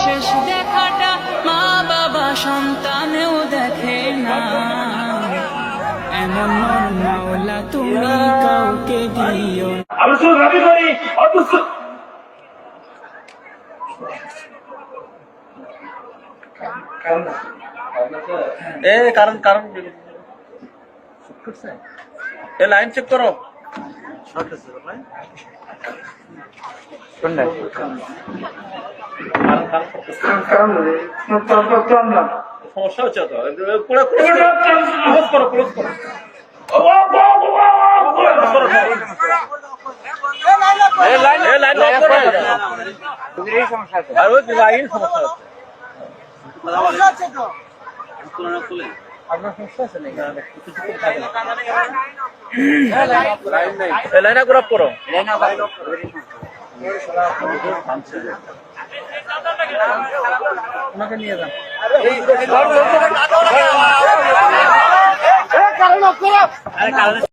শেষ দেখাটা মা বাবা সন্তানেও দেখে না, এমন মন মাওলা তুমি কাউকে দিও না। আমরা শুধু দাবি করি অথচ কারণ এ লাইন চেক করো। সমস্যা হচ্ছে তো ক্লোজ করো ক্লোজ করো। লাইনা গ্রাফ করো। ওনাকে নিয়ে যান।